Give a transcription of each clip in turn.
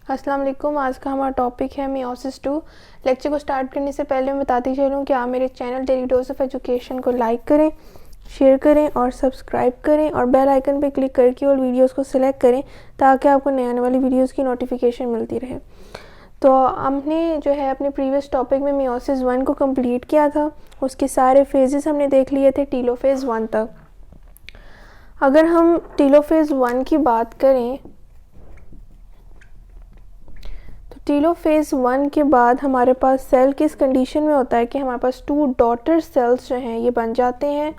अस्सलाम वालेकुम। आज का हमारा टॉपिक है मियोसिस 2। लेक्चर को स्टार्ट करने से पहले मैं बताती चलूँ कि आप मेरे channel daily dose of education को लाइक करें, शेयर करें और सब्सक्राइब करें और बेल आइकन पर क्लिक करके और वीडियोस को सिलेक्ट करें ताकि आपको नए आने वाली वीडियोस की नोटिफिकेशन मिलती रहे। तो हमने जो है अपने प्रीवियस टॉपिक में मियोसिस 1 को कंप्लीट किया था। उसके सारे फेजेस हमने देख लिए थे टीलोफेज़ 1 तक। अगर हम टीलोफेज़ 1 की बात करें तो टीलोफेज़ 1 के बाद हमारे पास सेल किस कंडीशन में होता है कि हमारे पास 2 डॉटर सेल्स जो हैं ये बन जाते हैं।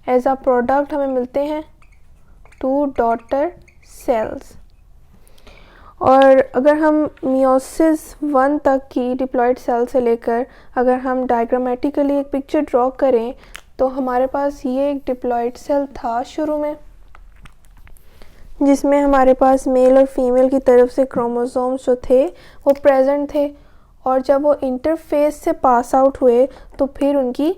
एज अ प्रोडक्ट हमें मिलते हैं 2 डॉटर सेल्स। और अगर हम मियोसिस 1 तक की डिप्लॉयड सेल से लेकर अगर हम डायग्रामेटिकली एक पिक्चर ड्रॉ करें तो हमारे पास ये एक डिप्लॉयड सेल था शुरू में, जिसमें हमारे पास मेल और फीमेल की तरफ से क्रोमोसोम्स जो थे वो प्रेजेंट थे। और जब वो इंटरफेस से पास आउट हुए तो फिर उनकी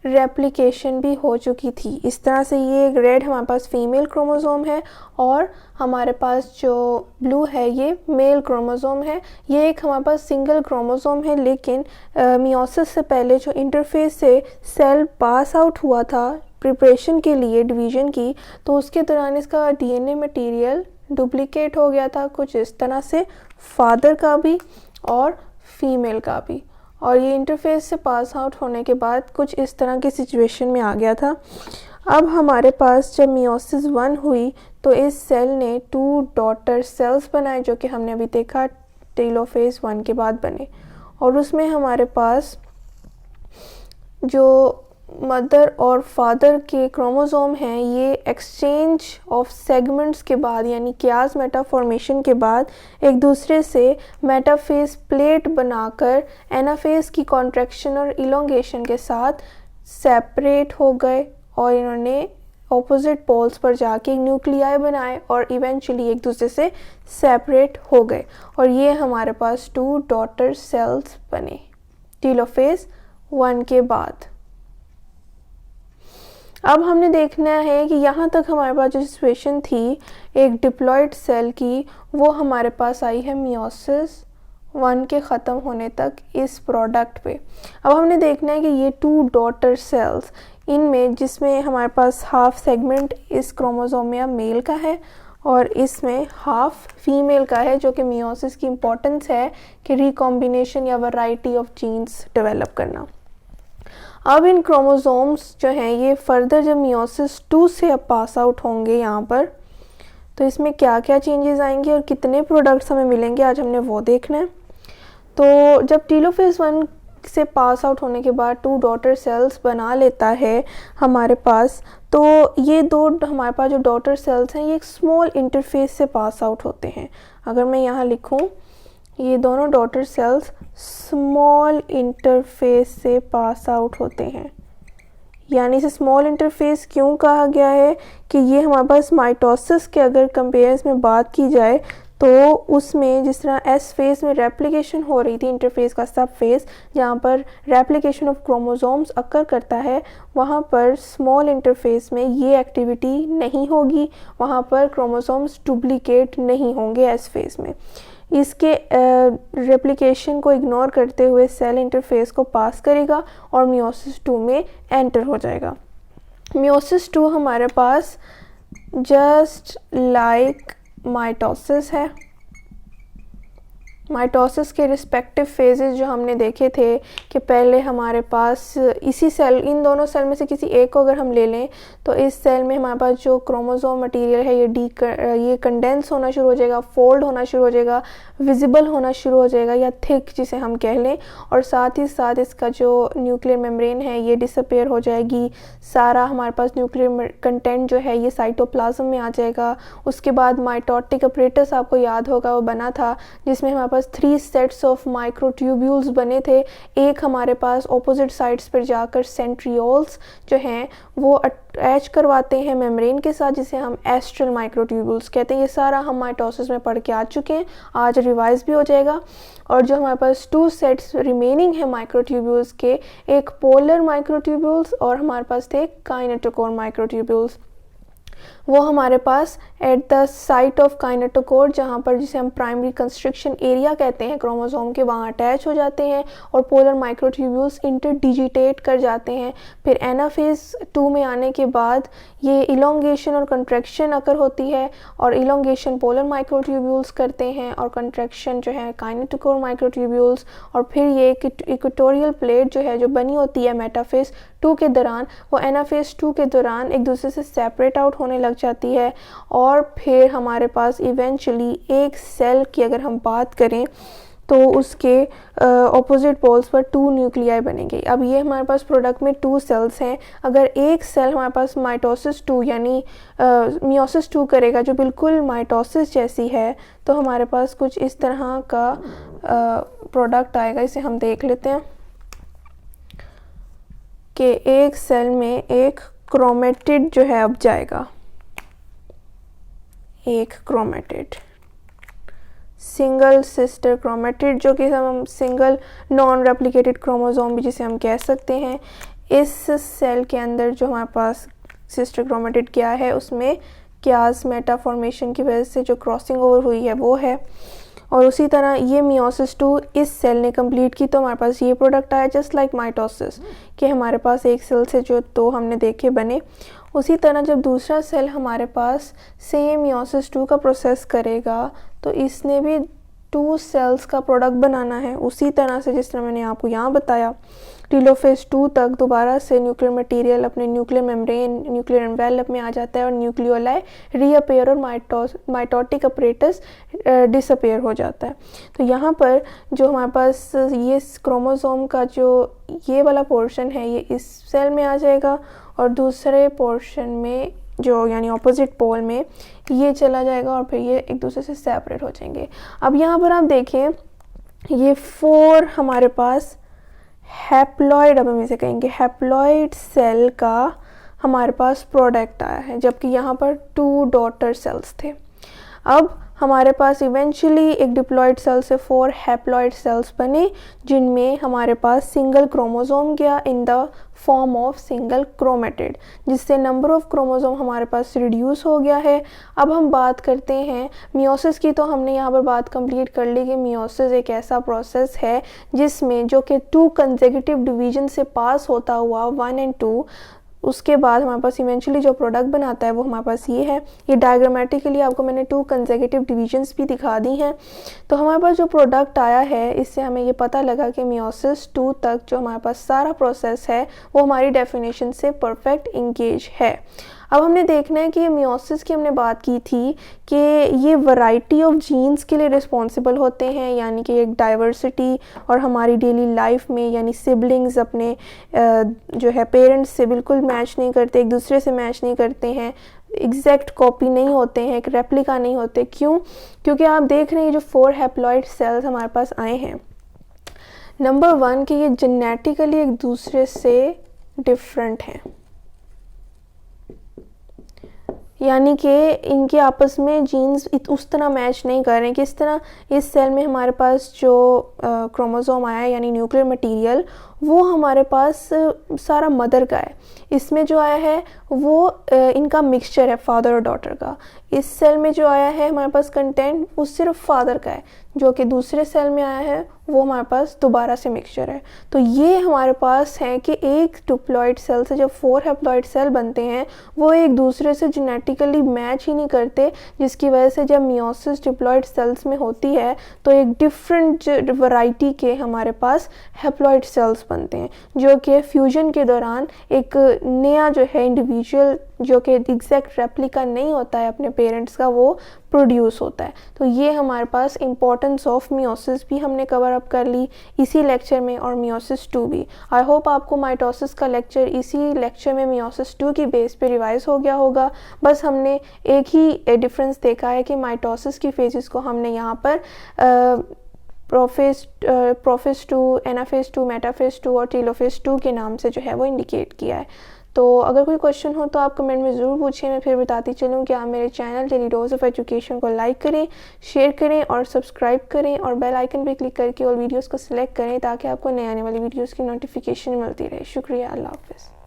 रेप्लिकेशन भी हो चुकी थी। इस तरह से ये एक रेड हमारे पास फीमेल क्रोमोसोम है और हमारे पास जो ब्लू है ये मेल क्रोमोसोम है। ये एक हमारे पास सिंगल क्रोमोसोम है, लेकिन मियोसिस से पहले जो इंटरफेस से सेल पास आउट हुआ था प्रिपरेशन के लिए डिवीज़न की, तो उसके दौरान इसका डीएनए मटेरियल डुप्लीकेट हो गया था कुछ इस तरह से, फादर का भी और फीमेल का भी। और ये इंटरफेस से पास आउट होने के बाद कुछ इस तरह की सिचुएशन में आ गया था। अब हमारे पास जब मियोसिस 1 हुई तो इस सेल ने 2 डॉटर सेल्स बनाए जो कि हमने अभी देखा टेलोफेज़ 1 के बाद बने। और उसमें हमारे पास जो मदर और फादर के क्रोमोसोम हैं ये एक्सचेंज ऑफ सेगमेंट्स के बाद यानी कियास मेटा फॉर्मेशन के बाद एक दूसरे से मेटाफेज प्लेट बनाकर एनाफेज की कॉन्ट्रैक्शन और इलोंगेशन के साथ सेपरेट हो गए और इन्होंने ऑपोजिट पोल्स पर जाके न्यूक्लियाई बनाए और इवेंचुअली एक दूसरे से सेपरेट हो गए। और ये हमारे पास 2 डॉटर सेल्स बने टीलोफेज़ 1 के बाद। अब हमने देखना है कि यहाँ तक हमारे पास जो सिचुएशन थी एक डिप्लॉयड सेल की, वो हमारे पास आई है मियोसिस 1 के ख़त्म होने तक इस प्रोडक्ट पे। अब हमने देखना है कि ये 2 डॉटर सेल्स इनमें जिसमें हमारे पास हाफ सेगमेंट इस क्रोमोसोमिया मेल का है और इसमें हाफ फीमेल का है, जो कि मियोसिस की इम्पोर्टेंस है कि रिकॉम्बिनेशन या वैरायटी ऑफ जीन्स डेवलप करना। अब इन क्रोमोसोम्स जो हैं ये फर्दर जब मियोसिस 2 से अब पास आउट होंगे यहाँ पर, तो इसमें क्या क्या चेंजेस आएंगे और कितने प्रोडक्ट्स हमें मिलेंगे आज हमने वो देखना है। तो जब टीलोफेज़ 1 से पास आउट होने के बाद 2 डॉटर सेल्स बना लेता है हमारे पास, तो ये 2 हमारे पास जो डॉटर सेल्स हैं ये एक स्मॉल इंटरफेस से पास आउट होते हैं। अगर मैं यहाँ लिखूँ ये दोनों डॉटर सेल्स स्मॉल इंटरफेस से पास आउट होते हैं। यानी इसे स्मॉल इंटरफेस क्यों कहा गया है कि ये हमारे पास माइटोसिस के अगर कंपेयर्स में बात की जाए तो उसमें जिस तरह एस फेज़ में रेप्लिकेशन हो रही थी इंटरफेस का सब फेज़ जहाँ पर रेप्लिकेशन ऑफ क्रोमोसोम्स अकर करता है, वहाँ पर स्मॉल इंटरफेस में ये एक्टिविटी नहीं होगी, वहाँ पर क्रोमोसोम्स डुप्लीकेट नहीं होंगे एस फेज़ में। इसके रेप्लिकेशन को इग्नोर करते हुए सेल इंटरफेस को पास करेगा और मियोसिस 2 में एंटर हो जाएगा। मियोसिस 2 हमारे पास जस्ट लाइक माइटोसिस है। माइटोसिस के रिस्पेक्टिव फेजेस जो हमने देखे थे कि पहले हमारे पास इसी सेल इन दोनों सेल में से किसी एक को अगर हम ले लें तो इस सेल में हमारे पास जो क्रोमोसोम मटेरियल है ये कंडेंस होना शुरू हो जाएगा, फोल्ड होना शुरू हो जाएगा, विजिबल होना शुरू हो जाएगा या थिक जिसे हम कह लें, और साथ ही साथ इसका जो न्यूक्लियर मेम्ब्रेन है ये डिसअपेयर हो जाएगी। सारा हमारे पास न्यूक्लियर कंटेंट जो है ये साइटोप्लाज्म में आ जाएगा। उसके बाद माइटोटिक अपरेटस आपको याद होगा वो बना था जिसमें हमारे 3 सेट्स ऑफ माइक्रोट्यूब्यूल्स बने थे। एक हमारे पास ऑपोजिट साइड्स पर जाकर सेंट्रियोल्स जो हैं वो अटैच करवाते हैं मेम्ब्रेन के साथ, जिसे हम एस्ट्रल माइक्रोट्यूब्यूल्स कहते हैं। ये सारा हम माइटोसिस में पढ़ के आ चुके हैं, आज रिवाइज भी हो जाएगा। और जो हमारे पास 2 सेट्स रिमेनिंग है माइक्रोट्यूब्यूल्स के, एक पोलर माइक्रोट्यूब्यूल्स और हमारे पास थे काइनेटोकोर माइक्रोट्यूब्यूल्स। वो हमारे पास at the site of kinetochore, जहाँ पर जिसे हम प्राइमरी कंस्ट्रक्शन एरिया कहते हैं क्रोमोसोम के, वहाँ अटैच हो जाते हैं और पोलर माइक्रोट्यूब्यूल्स इंटरडिजिटेट कर जाते हैं। फिर एनाफेज 2 में आने के बाद ये इलोंगेशन और कंट्रैक्शन अकर होती है, और इलोंगेशन पोलर माइक्रोट्यूब्यूल्स करते हैं और कंट्रैक्शन जो है काइनेटोकोर माइक्रोट्यूब्यूल्स। और फिर ये इक्वेटोरियल प्लेट जो है जो बनी होती है मेटाफेज 2 के दौरान, वो एनाफेज 2 के दौरान एक दूसरे से सेपरेट आउट होने लग जाती है। और फिर हमारे पास इवेंचुअली एक सेल की अगर हम बात करें तो उसके ऑपोजिट पोल्स पर 2 न्यूक्लियाई बनेंगे। अब ये हमारे पास प्रोडक्ट में 2 सेल्स हैं। अगर एक सेल हमारे पास माइटोसिस 2 यानी मियोसिस 2 करेगा जो बिल्कुल माइटोसिस जैसी है, तो हमारे पास कुछ इस तरह का प्रोडक्ट आएगा। इसे हम देख लेते हैं कि एक सेल में एक क्रोमेटिड जो है अब जाएगा, एक क्रोमेटिड, सिंगल सिस्टर क्रोमेटिड, जो कि हम सिंगल नॉन रेप्लिकेटेड क्रोमोसोम भी जिसे हम कह सकते हैं। इस सेल के अंदर जो हमारे पास सिस्टर क्रोमेटिड क्या है, उसमें क्यास मेटा फॉर्मेशन की वजह से जो क्रॉसिंग ओवर हुई है वो है। और उसी तरह ये मियोसिस 2 इस सेल ने कंप्लीट की, तो हमारे पास ये प्रोडक्ट आया जस्ट लाइक माइटोसिस, कि हमारे पास एक सेल से जो 2 हमने देखे बने। उसी तरह जब दूसरा सेल हमारे पास सेम मियोसिस 2 का प्रोसेस करेगा, तो इसने भी 2 सेल्स का प्रोडक्ट बनाना है, उसी तरह से जिस तरह मैंने आपको यहाँ बताया। टेलोफेज 2 तक दोबारा से न्यूक्लियर मटेरियल अपने न्यूक्लियर मेम्ब्रेन, न्यूक्लियर एनवेलप में आ जाता है और न्यूक्लियोलाई रीअपेयर और माइटोटिक अपरेटस डिसअपेयर हो जाता है। तो यहाँ पर जो हमारे पास ये क्रोमोसोम का जो ये वाला पोर्शन है, ये इस सेल में आ जाएगा, और दूसरे पोर्शन में जो यानी ऑपोजिट पोल में ये चला जाएगा, और फिर ये एक दूसरे से सेपरेट हो जाएंगे। अब यहाँ पर आप देखें, ये 4 हमारे पास हैप्लॉइड, अब हम इसे कहेंगे हैप्लॉइड सेल का हमारे पास प्रोडक्ट आया है, जबकि यहाँ पर 2 डॉटर सेल्स थे। अब हमारे पास इवेंचुअली एक डिप्लॉइड सेल से 4 हैप्लॉइड सेल्स बने, जिनमें हमारे पास सिंगल क्रोमोसोम गया in the form of single chromatid, जिससे नंबर ऑफ क्रोमोसोम हमारे पास रिड्यूस हो गया है। अब हम बात करते हैं मियोसिस की, तो हमने यहाँ पर बात कंप्लीट कर ली कि मियोसिस एक ऐसा प्रोसेस है जिसमें जो कि 2 कंसेक्यूटिव डिवीजन से पास होता हुआ 1 और 2, उसके बाद हमारे पास इवेंचुअली जो प्रोडक्ट बनाता है वो हमारे पास ये है। ये डायग्रामेटिकली आपको मैंने 2 कंसेक्यूटिव डिवीजन्स भी दिखा दी हैं। तो हमारे पास जो प्रोडक्ट आया है, इससे हमें ये पता लगा कि मियोसिस 2 तक जो हमारे पास सारा प्रोसेस है वो हमारी डेफिनेशन से परफेक्ट इंगेज है। अब हमने देखना है कि ये मियोसिस की हमने बात की थी कि ये वैरायटी ऑफ जीन्स के लिए रिस्पॉन्सिबल होते हैं, यानी कि एक डाइवर्सिटी, और हमारी डेली लाइफ में यानी सिबलिंग्स अपने जो है पेरेंट्स से बिल्कुल मैच नहीं करते, एक दूसरे से मैच नहीं करते हैं, एग्जैक्ट कॉपी नहीं होते हैं, एक रेप्लिका नहीं होते। क्यों? क्योंकि आप देख रहे हैं जो 4 हैप्लॉइड सेल्स हमारे पास आए हैं, नंबर 1 कि ये जेनेटिकली एक दूसरे से डिफरेंट हैं, यानी कि इनके आपस में जीन्स उस तरह मैच नहीं कर रहे हैं। किस तरह? इस सेल में हमारे पास जो क्रोमोसोम आया है यानी न्यूक्लियर मटेरियल, वो हमारे पास सारा मदर का है। इसमें जो आया है वो इनका मिक्सचर है फादर और डॉटर का। इस सेल में जो आया है हमारे पास कंटेंट वो सिर्फ फादर का है, जो कि दूसरे सेल में आया है वो हमारे पास दोबारा से मिक्सचर है। तो ये हमारे पास है कि एक डिप्लॉइड सेल से जब 4 हैप्लॉइड सेल बनते हैं वो एक दूसरे से जेनेटिकली मैच ही नहीं करते, जिसकी वजह से जब मियोसिस डिप्लॉइड सेल्स में होती है तो एक डिफरेंट वैरायटी के हमारे पास हैप्लॉइड सेल्स बनते हैं, जो कि फ्यूजन के दौरान एक नया जो है इंडिविजुअल जो कि एग्जैक्ट रेप्लिका नहीं होता है अपने पेरेंट्स का, वो प्रोड्यूस होता है। तो ये हमारे पास इम्पोर्टेंस ऑफ मियोसिस भी हमने कवर अप कर ली इसी लेक्चर में, और मियोसिस 2 भी। आई होप आपको माइटोसिस का लेक्चर इसी लेक्चर में मियोसिस 2 की बेस पे रिवाइज हो गया होगा। बस हमने एक ही डिफरेंस देखा है कि माइटोसिस की फेजेस को हमने यहाँ पर प्रोफेज 2, एनाफेज 2, मेटाफेज 2 और टेलोफेज 2 के नाम से जो है वो इंडिकेट किया है। तो अगर कोई क्वेश्चन हो तो आप कमेंट में ज़रूर पूछिए, मैं फिर बताती चलूँ कि आप मेरे channel daily dose of education को लाइक करें, शेयर करें और सब्सक्राइब करें, और बेल आइकन पर क्लिक करके और वीडियोस को सिलेक्ट करें ताकि आपको नए आने वाली वीडियोस की नोटिफिकेशन मिलती रहे। शुक्रिया, अल्लाह हाफ़िज़।